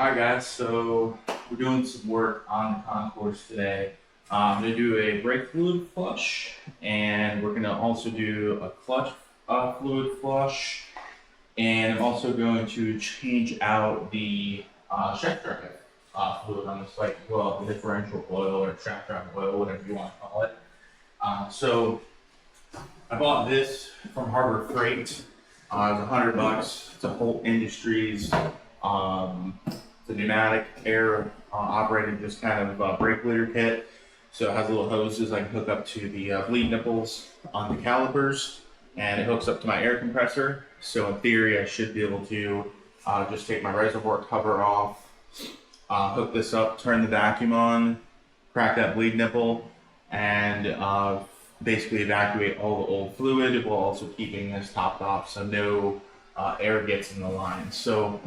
Hi guys, so we're doing some work on the Concours today. I'm going to do a brake fluid flush, and we're going to also do a clutch fluid flush, and I'm also going to change out the shaft drive fluid on this bike as well, the differential oil or shaft drive oil, whatever you want to call it. So I bought this from Harbor Freight. It's $100. It's a Holt Industries. It's a pneumatic air operated just kind of brake bleeder kit. So it has little hoses I can hook up to the bleed nipples on the calipers, and it hooks up to my air compressor. So in theory, I should be able to just take my reservoir cover off, hook this up, turn the vacuum on, crack that bleed nipple, and basically evacuate all the old fluid while also keeping this topped off so no air gets in the line. So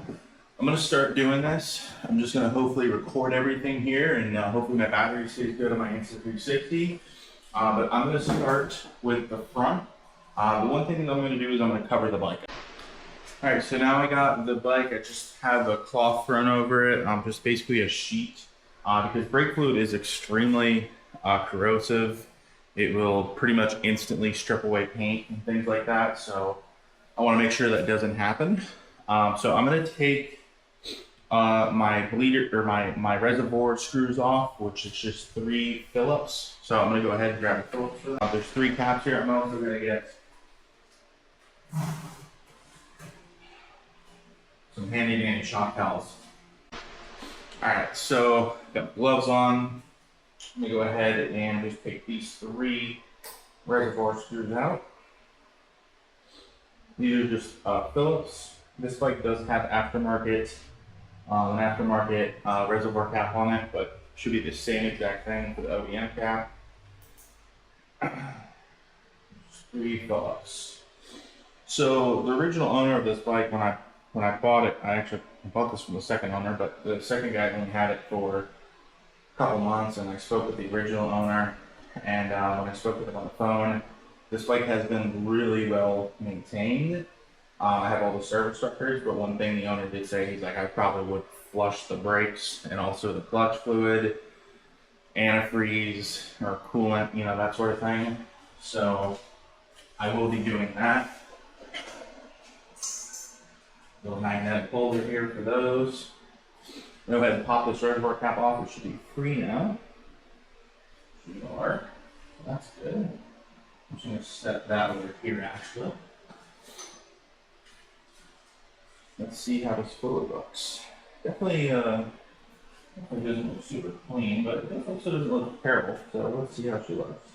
I'm going to start doing this. I'm just going to hopefully record everything here, and hopefully my battery stays good on my Insta360. But I'm going to start with the front. The one thing that I'm going to do is I'm going to cover the bike. All right, so now I got the bike. I just have a cloth thrown over it, just basically a sheet, because brake fluid is extremely corrosive. It will pretty much instantly strip away paint and things like that. So I want to make sure that doesn't happen. So I'm going to take my bleeder or my reservoir screws off, which is just 3 Phillips. So I'm going to go ahead and grab a Phillips for that. There's 3 caps here. I'm also going to get some handy dandy shock towels. Alright, so got gloves on. Let me go ahead and just take these 3 reservoir screws out. These are just Phillips. This bike does have an aftermarket reservoir cap on it, but should be the same exact thing for the OEM cap. 3 Phillips. So the original owner of this bike, when I bought it, I actually bought this from the second owner, but the second guy only had it for a couple months, and I spoke with the original owner, and when I spoke with him on the phone, this bike has been really well maintained. I have all the service records, but one thing the owner did say, he's like, I probably would flush the brakes and also the clutch fluid, antifreeze or coolant, that sort of thing. So I will be doing that. Little magnetic holder here for those. Go ahead and pop this reservoir cap off. It should be free now. Should are. That's good. I'm just going to set that over here actually. Let's see how this fluid looks. Definitely doesn't look super clean, but it also doesn't look terrible. So let's see how she looks.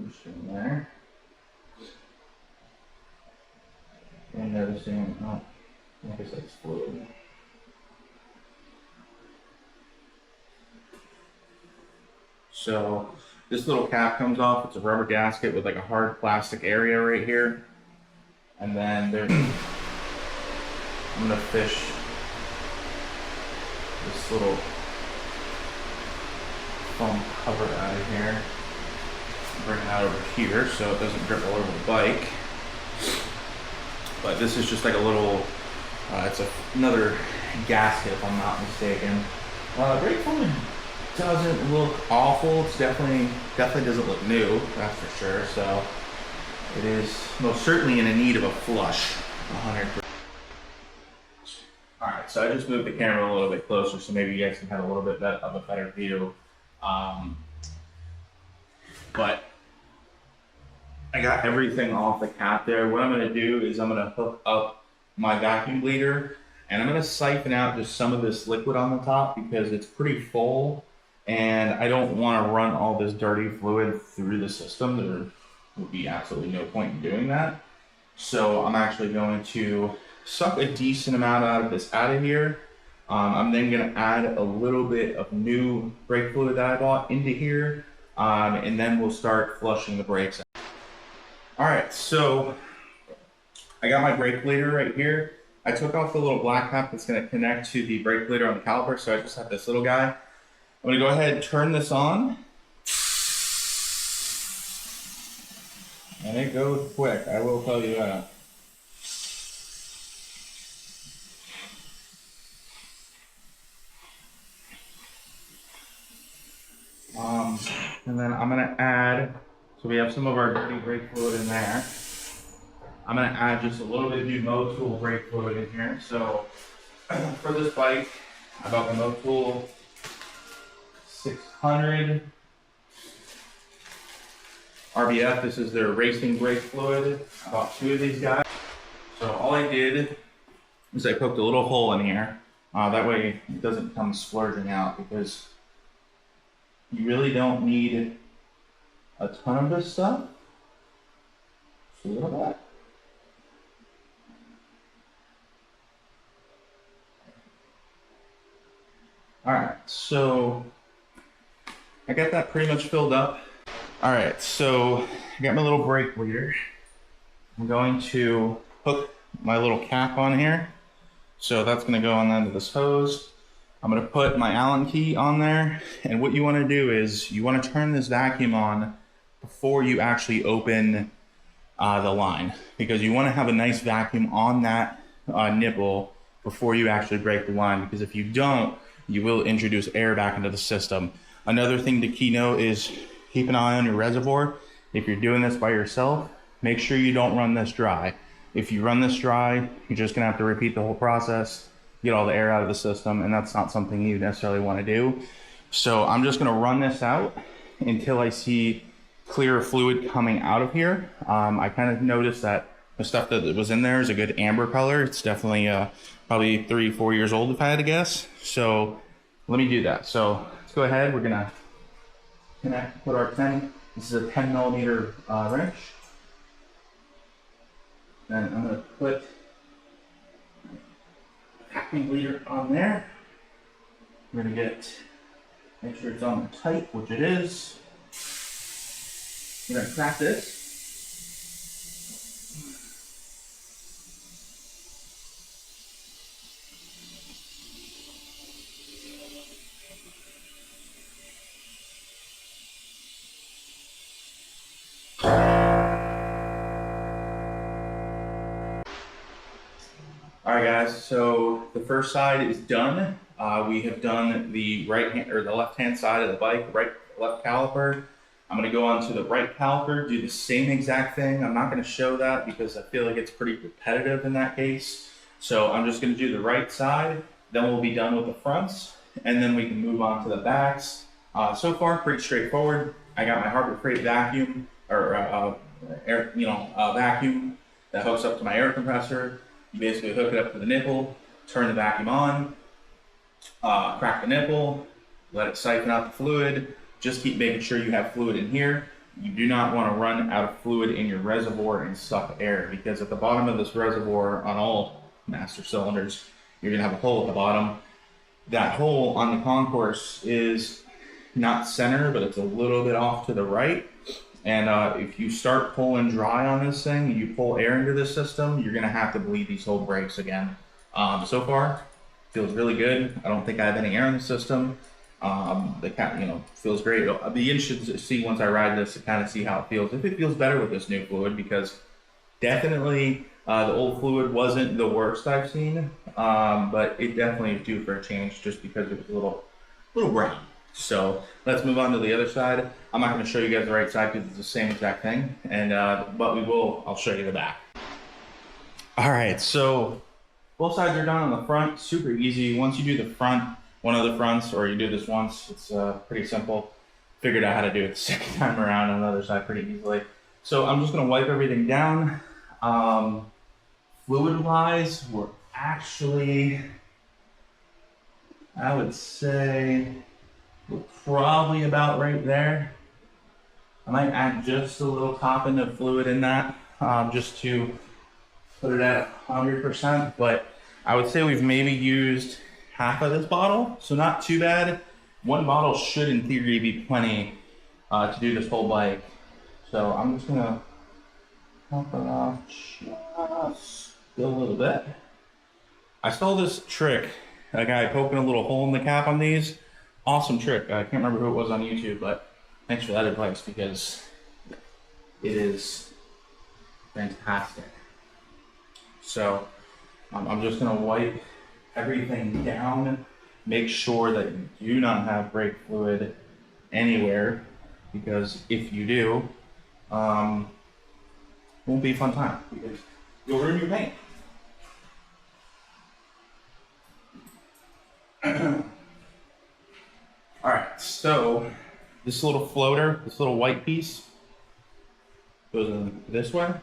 Just in there. And noticing, I guess that's fluid. So this little cap comes off. It's a rubber gasket with like a hard plastic area right here. And then there's, I'm gonna fish this little foam cover out of here. Bring that over here so it doesn't drip all over the bike. But this is just like a little, it's another gasket if I'm not mistaken. Brake fluid doesn't look awful. It's definitely doesn't look new, that's for sure. So it is most certainly in need of a flush, 100%. All right, so I just moved the camera a little bit closer so maybe you guys can have a little bit of a better view. But I got everything off the cap there. What I'm going to do is I'm going to hook up my vacuum bleeder, and I'm going to siphon out just some of this liquid on the top because it's pretty full, and I don't want to run all this dirty fluid through the system. There would be absolutely no point in doing that. So I'm actually going to suck a decent amount out of here. I'm then going to add a little bit of new brake fluid that I bought into here, and then we'll start flushing the brakes. All right, so I got my brake bleeder right here. I took off the little black cap that's going to connect to the brake bleeder on the caliper, so I just have this little guy. I'm going to go ahead and turn this on. And it goes quick, I will tell you that. And then I'm gonna add, so we have some of our dirty brake fluid in there. I'm gonna add just a little bit of new Motul brake fluid in here. So for this bike, I bought the Motul 600 RBF. This is their racing brake fluid. I bought 2 of these guys. So all I did is I poked a little hole in here. That way it doesn't come splurging out, because you really don't need a ton of this stuff. Just a little bit. All right, so I got that pretty much filled up. All right, so I got my little brake leader. I'm going to hook my little cap on here. So that's gonna go on the end of this hose. I'm gonna put my Allen key on there. And what you wanna do is you wanna turn this vacuum on before you actually open the line, because you wanna have a nice vacuum on that nipple before you actually break the line, because if you don't, you will introduce air back into the system. Another thing to keynote is keep an eye on your reservoir. If you're doing this by yourself, make sure you don't run this dry. If you run this dry, you're just gonna have to repeat the whole process, get all the air out of the system, and that's not something you necessarily wanna do. So I'm just gonna run this out until I see clear fluid coming out of here. I kind of noticed that the stuff that was in there is a good amber color. It's definitely probably 3-4 years old if I had to guess. So let me do that. So let's go ahead. We're gonna put our 10, this is a 10 millimeter wrench. Then I'm gonna put a vacuum leader on there. We're gonna make sure it's on tight, which it is. We're gonna crack this. All right, guys, so the first side is done. We have done the right hand or the left hand side of the bike, left caliper. I'm gonna go on to the right caliper, do the same exact thing. I'm not gonna show that because I feel like it's pretty repetitive in that case. So I'm just gonna do the right side, then we'll be done with the fronts, and then we can move on to the backs. So far, pretty straightforward. I got my Harbor Freight vacuum, or vacuum that hooks up to my air compressor. You basically hook it up to the nipple, turn the vacuum on, crack the nipple, let it siphon out the fluid. Just keep making sure you have fluid in here. You do not want to run out of fluid in your reservoir and suck air, because at the bottom of this reservoir on all master cylinders, you're going to have a hole at the bottom. That hole on the Concours is not center, but it's a little bit off to the right. And if you start pulling dry on this thing, you pull air into the system, you're gonna have to bleed these whole brakes again. So far, feels really good. I don't think I have any air in the system. The cat, feels great. It'll be interesting to see once I ride this to kind of see how it feels. If it feels better with this new fluid, because definitely the old fluid wasn't the worst I've seen, but it definitely is due for a change just because it was a little brown. So let's move on to the other side. I'm not going to show you guys the right side because it's the same exact thing, and but I'll show you the back. All right, so both sides are done on the front. Super easy. Once you do the front, one of the fronts, or you do this once, it's pretty simple. Figured out how to do it the second time around on the other side pretty easily. So I'm just going to wipe everything down. Fluid-wise, we're actually, I would say, we're probably about right there. I might add just a little topping of fluid in that, just to put it at 100%, but I would say we've maybe used half of this bottle, so not too bad. One bottle should, in theory, be plenty to do this whole bike. So I'm just gonna top it off just a little bit. I saw this trick, a guy poking a little hole in the cap on these. Awesome trick. I can't remember who it was on YouTube, but thanks for that advice because it is fantastic. So I'm just going to wipe everything down, make sure that you do not have brake fluid anywhere, because if you do, it won't be a fun time because you'll ruin your paint. All right, so this little floater, this little white piece goes in this way.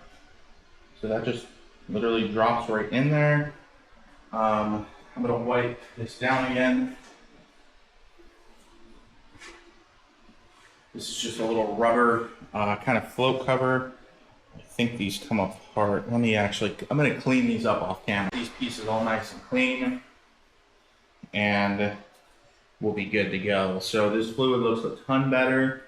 So that just literally drops right in there. I'm gonna wipe this down again. This is just a little rubber kind of float cover. I think these come apart. I'm gonna clean these up off camera. These pieces all nice and clean, and we'll be good to go. So this fluid looks a ton better.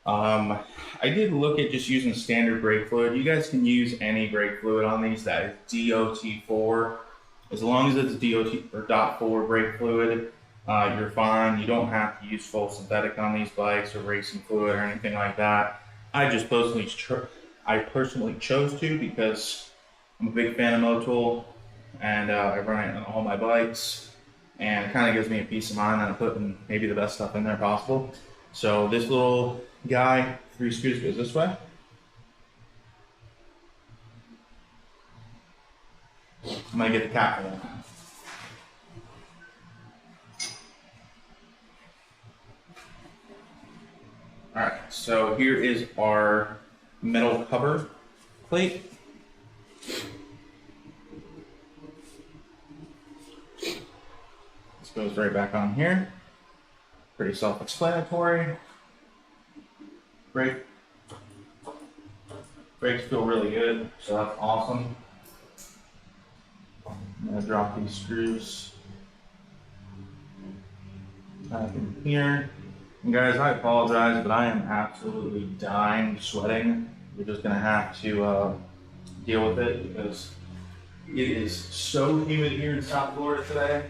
I did look at just using standard brake fluid. You guys can use any brake fluid on these that is DOT4. As long as it's DOT or .4 brake fluid, you're fine. You don't have to use full synthetic on these bikes or racing fluid or anything like that. I personally chose to because I'm a big fan of Motul, and I run it on all my bikes, and it kind of gives me a peace of mind that I'm putting maybe the best stuff in there possible. So this little guy, 3 screws, goes this way. I'm gonna get the cap for that. All right, so here is our metal cover plate. This goes right back on here. Pretty self-explanatory. Brakes feel really good, so that's awesome. I'm gonna drop these screws back in here. And guys, I apologize, but I am absolutely dying, sweating. We're just gonna have to deal with it because it is so humid here in South Florida today.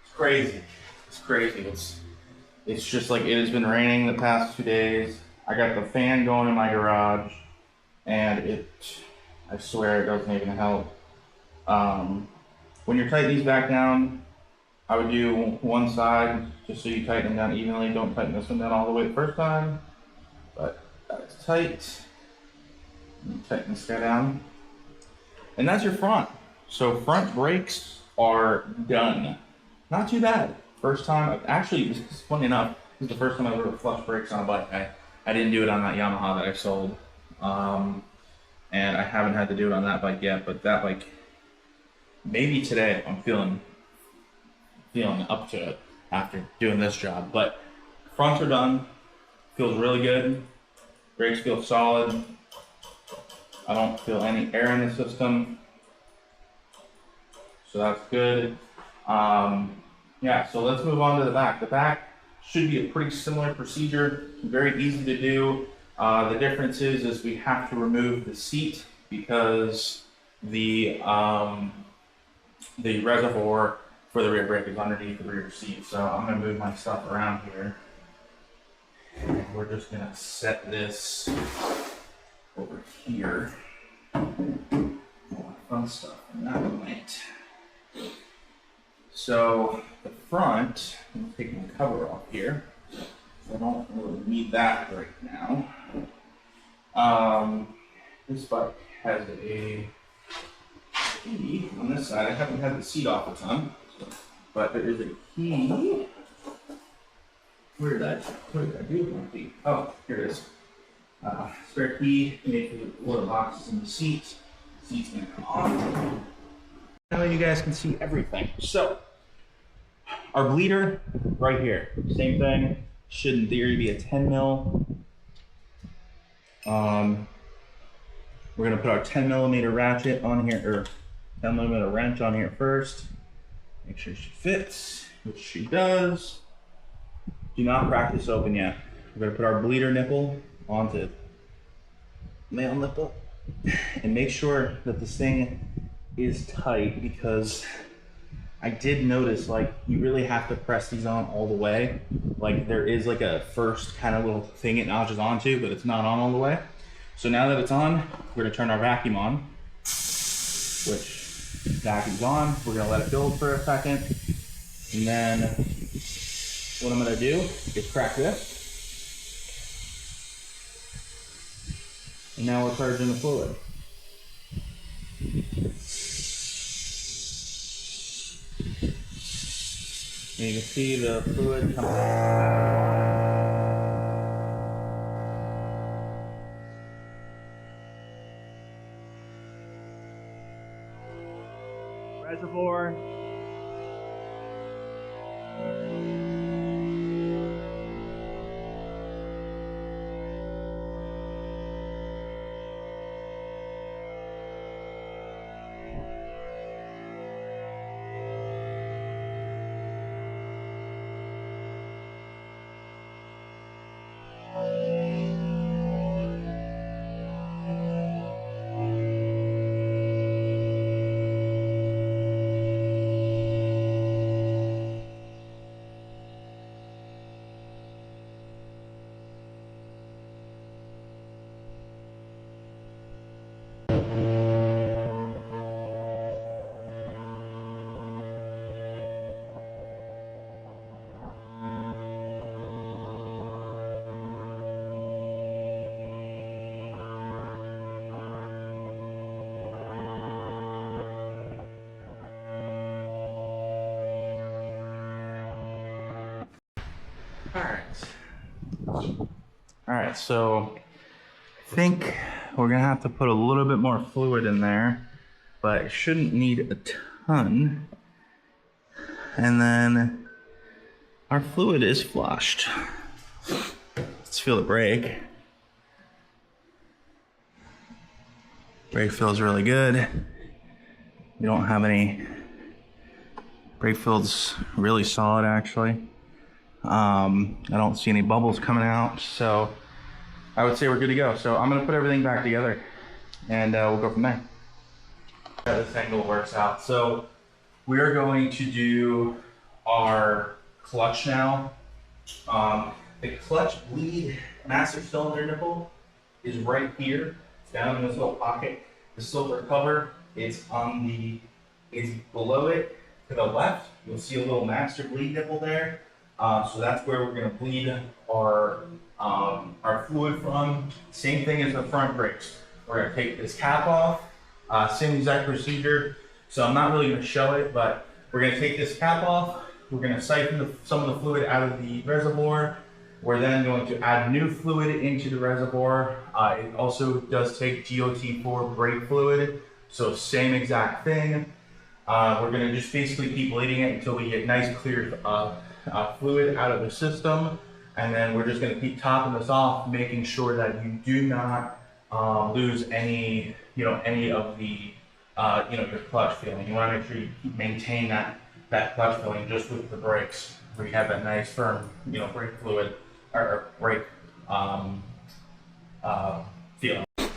It's crazy. It's crazy. It's just like it has been raining the past 2 days. I got the fan going in my garage, and I swear it doesn't even help. When you're tightening these back down, I would do one side just so you tighten them down evenly. Don't tighten this one down all the way the first time, but that's tight. Tighten this guy down. And that's your front. So front brakes are done. Not too bad. First time, actually, funny enough, this is the first time I've ever flushed brakes on a bike. I didn't do it on that Yamaha that I sold. And I haven't had to do it on that bike yet, but that bike, maybe today I'm feeling up to it after doing this job. But fronts are done. Feels really good. Brakes feel solid. I don't feel any air in the system, so that's good. Yeah, so let's move on to the back. The back should be a pretty similar procedure, very easy to do. The difference is we have to remove the seat because the reservoir for the rear brake is underneath the rear seat. So I'm gonna move my stuff around here. And we're just gonna set this over here. More fun stuff in that point. So the front, I'm taking the cover off here. So I don't really need that right now. This bike has a key on this side. I haven't had the seat off a ton, but there is a key. Where did I do with my key? Oh, here it is. Spare key made for the water boxes in the seat. Seat's gonna come on. Now you guys can see everything. So our bleeder right here, same thing. Should in theory be a 10 mil. We're gonna put our 10 millimeter ratchet on here, or 10 millimeter wrench on here first. Make sure she fits, which she does. Do not crack this open yet. We're gonna put our bleeder nipple onto male nipple and make sure that this thing is tight, because I did notice like you really have to press these on all the way. Like there is like a first kind of little thing it notches onto, but it's not on all the way. So now that it's on, we're gonna turn our vacuum on, which vacuum's on. We're gonna let it build for a second. And then what I'm gonna do is crack this. And now we're charging the fluid. And you can see the fluid coming out. Reservoir. Alright, so I think we're gonna have to put a little bit more fluid in there, but it shouldn't need a ton. And then our fluid is flushed. Let's feel the brake. Brake feels really good. We don't have any, brake feels really solid actually. I don't see any bubbles coming out, so I would say we're good to go. So I'm gonna put everything back together and we'll go from there. How this angle works out. So we are going to do our clutch now. The clutch bleed master cylinder nipple is right here, down in this little pocket. The silver cover is below it to the left. You'll see a little master bleed nipple there. So that's where we're going to bleed our fluid from. Same thing as the front brakes. We're going to take this cap off, same exact procedure. So I'm not really going to show it, but we're going to take this cap off. We're going to siphon some of the fluid out of the reservoir. We're then going to add new fluid into the reservoir. It also does take GOT4 brake fluid, so same exact thing. We're going to just basically keep bleeding it until we get nice clear fluid out of the system, and then we're just going to keep topping this off, making sure that you do not lose any of the your clutch feeling. You want to make sure you maintain that clutch feeling just with the brakes, where you have that nice firm brake fluid or brake feeling. All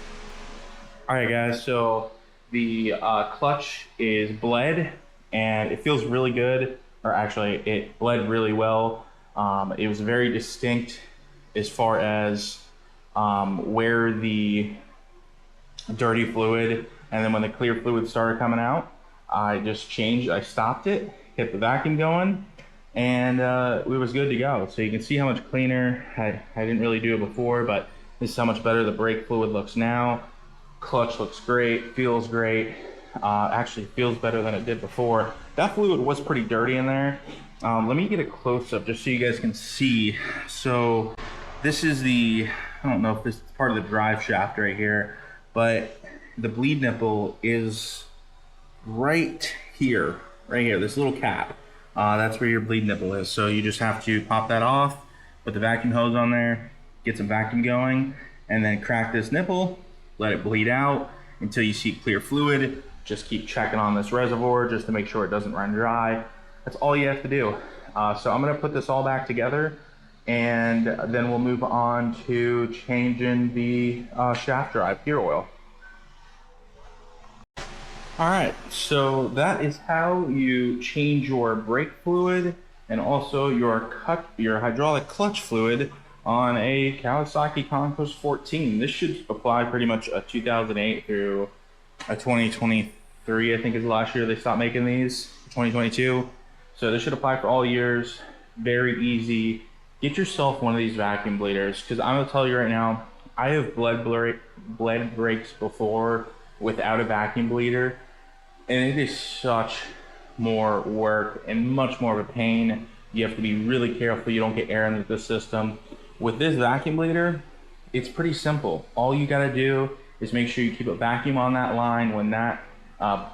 right, guys. So the clutch is bled, and it feels really good. Or actually, it bled really well. It was very distinct as far as where the dirty fluid, and then when the clear fluid started coming out, I just changed. I stopped it, hit the vacuum going, and it was good to go. So you can see how much cleaner. I didn't really do it before, but this is how much better the brake fluid looks now. Clutch looks great, feels great. Actually feels better than it did before. That fluid was pretty dirty in there. Let me get a close-up just so you guys can see. So this is the, I don't know if this is part of the drive shaft right here, but the bleed nipple is right here, this little cap. That's where your bleed nipple is. So you just have to pop that off, put the vacuum hose on there, get some vacuum going, and then crack this nipple, let it bleed out until you see clear fluid. Just keep checking on this reservoir just to make sure it doesn't run dry. That's all you have to do. So I'm gonna put this all back together, and then we'll move on to changing the shaft drive gear oil. All right, so that is how you change your brake fluid and also your hydraulic clutch fluid on a Kawasaki Concours 14. This should apply pretty much a 2008 through a 2023, I think is the last year they stopped making these, 2022. So this should apply for all years, very easy. Get yourself one of these vacuum bleeders, because I'm gonna tell you right now, I have bled brakes before without a vacuum bleeder, and it is such more work and much more of a pain. You have to be really careful you don't get air into the system. With this vacuum bleeder, it's pretty simple. All you gotta do is make sure you keep a vacuum on that line when that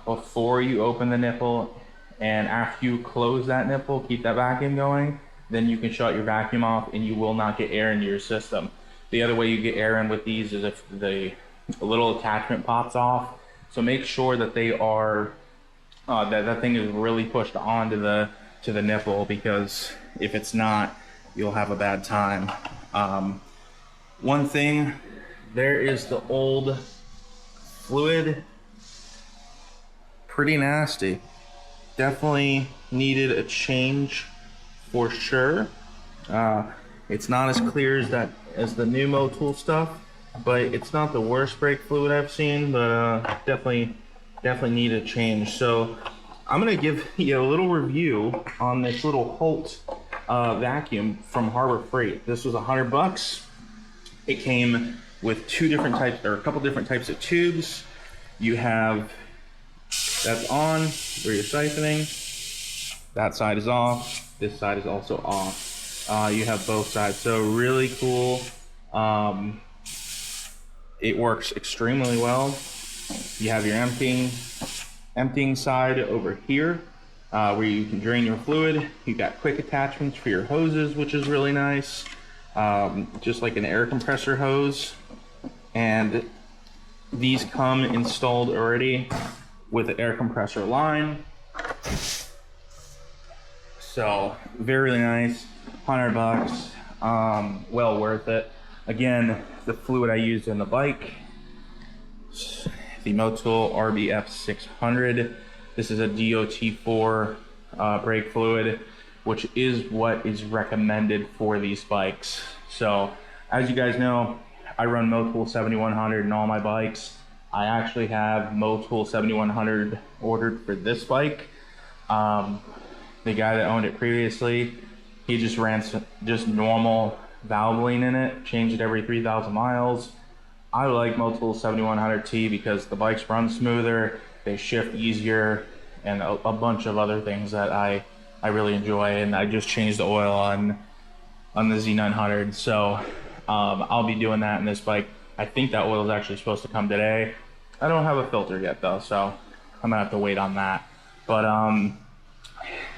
before you open the nipple, and after you close that nipple, keep that vacuum going. Then you can shut your vacuum off and you will not get air into your system. The other way you get air in with these is if the little attachment pops off. So make sure that they are that thing is really pushed onto the nipple, because if it's not, you'll have a bad time. One thing, there is the old fluid, pretty nasty. Definitely needed a change for sure. It's not as clear as the new Motul stuff, but it's not the worst brake fluid I've seen, but definitely need a change. So I'm gonna give you a little review on this little Holt vacuum from Harbor Freight. This was $100. It came with a couple different types of tubes. You have that's on where you're siphoning. That side is off. This side is also off. You have both sides, so really cool. It works extremely well. You have your emptying side over here, where you can drain your fluid. You got quick attachments for your hoses, which is really nice. Just like an air compressor hose, and these come installed already with an air compressor line. So very nice, $100, well worth it. Again, the fluid I used in the bike, the Motul RBF 600. This is a DOT4 brake fluid, which is what is recommended for these bikes. So as you guys know, I run Motul 7100 in all my bikes. I actually have Motul 7100 ordered for this bike. The guy that owned it previously, he just ran just normal Valvoline in it, changed it every 3,000 miles. I like Motul 7100T because the bikes run smoother, they shift easier, and a bunch of other things that I really enjoy. And I just changed the oil on the Z900, so I'll be doing that in this bike. I think that oil is actually supposed to come today. I don't have a filter yet though, so I'm gonna have to wait on that. But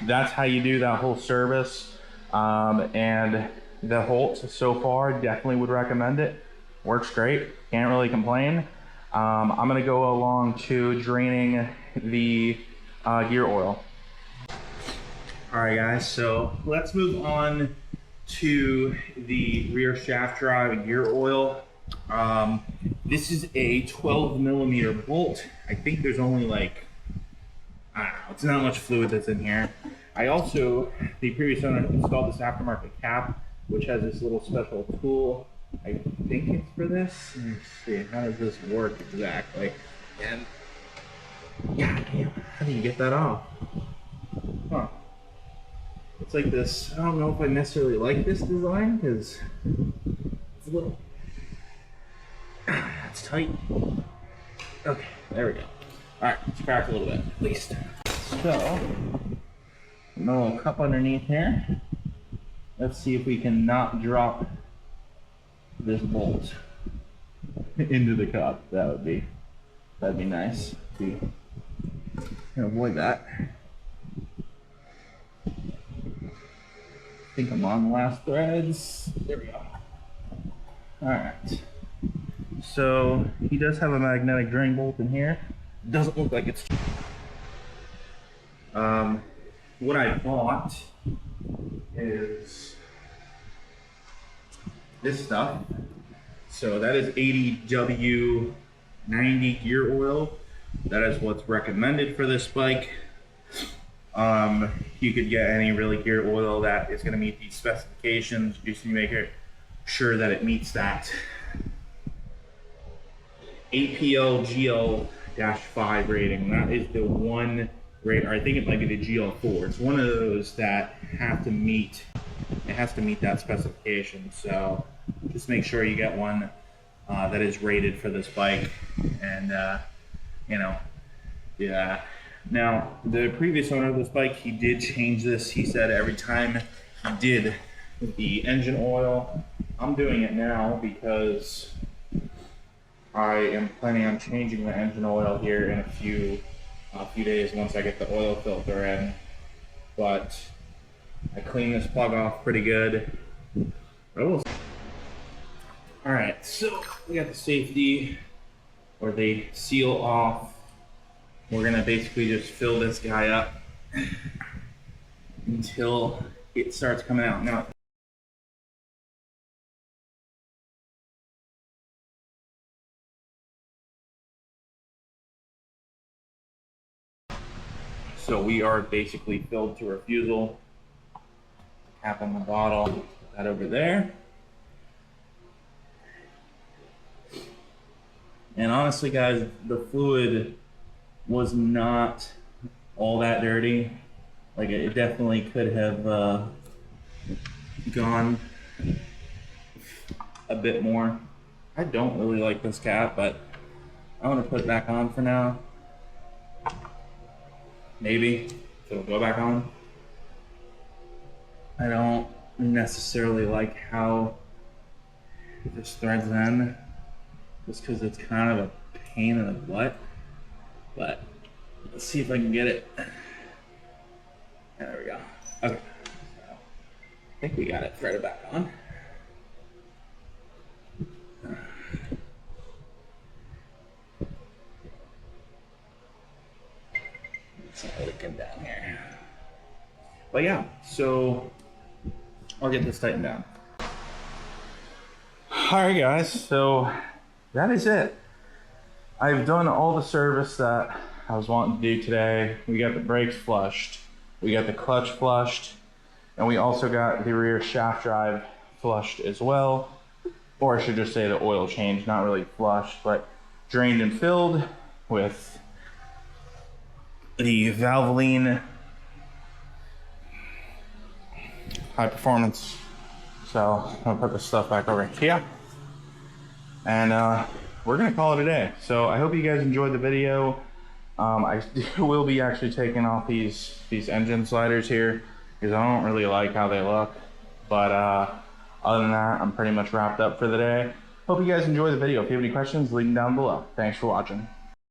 that's how you do that whole service. And the Holt so far, definitely would recommend it. Works great, can't really complain. I'm gonna go along to draining the gear oil. All right guys, so let's move on to the rear shaft drive gear oil. This is a 12 millimeter bolt. I think there's only like, I don't know, it's not much fluid that's in here. I also, the previous owner installed this aftermarket cap, which has this little special tool. I think it's for this. Let me see, how does this work exactly? And, god damn, how do you get that off? Huh. It's like this, I don't know if I necessarily like this design, because it's a little, it's tight. Okay, there we go. Alright, let's crack a little bit, at least. So, a little cup underneath here. Let's see if we can not drop this bolt into the cup. That'd be nice. See, avoid that. I think I'm on the last threads. There we go. All right. So he does have a magnetic drain bolt in here. Doesn't look like it's. What I bought is this stuff. So that is 80W90 gear oil. That is what's recommended for this bike. You could get any really gear oil that is going to meet these specifications. Just to make sure that it meets that APL GL-5 rating. That is the one rate, or I think it might be the GL4. It's one of those that have to meet, it has to meet that specification. So just make sure you get one that is rated for this bike, and you know, yeah. Now, the previous owner of this bike, he did change this. He said every time he did the engine oil. I'm doing it now because I am planning on changing the engine oil here in a few days once I get the oil filter in. But I cleaned this plug off pretty good. All right, so we got the safety or the seal off. We're gonna basically just fill this guy up until it starts coming out. Now, so we are basically filled to refusal. Cap on the bottle, put that over there. And honestly, guys, the fluid was not all that dirty. Like, it definitely could have gone a bit more. I don't really like this cap, but I'm gonna put it back on for now. Maybe it'll go back on. I don't necessarily like how this threads in, just because it's kind of a pain in the butt. But let's see if I can get it. There we go. Okay. So, I think we got it threaded back on. It's not leaking down here. But yeah, so I'll get this tightened down. Alright guys, so that is it. I've done all the service that I was wanting to do today. We got the brakes flushed, we got the clutch flushed, and we also got the rear shaft drive flushed as well. Or I should just say the oil change, not really flushed, but drained and filled with the Valvoline high performance. So I'll put this stuff back over here, and we're gonna call it a day. So I hope you guys enjoyed the video. I will be actually taking off these engine sliders here because I don't really like how they look. But other than that, I'm pretty much wrapped up for the day. Hope you guys enjoy the video. If you have any questions, leave them down below. Thanks for watching.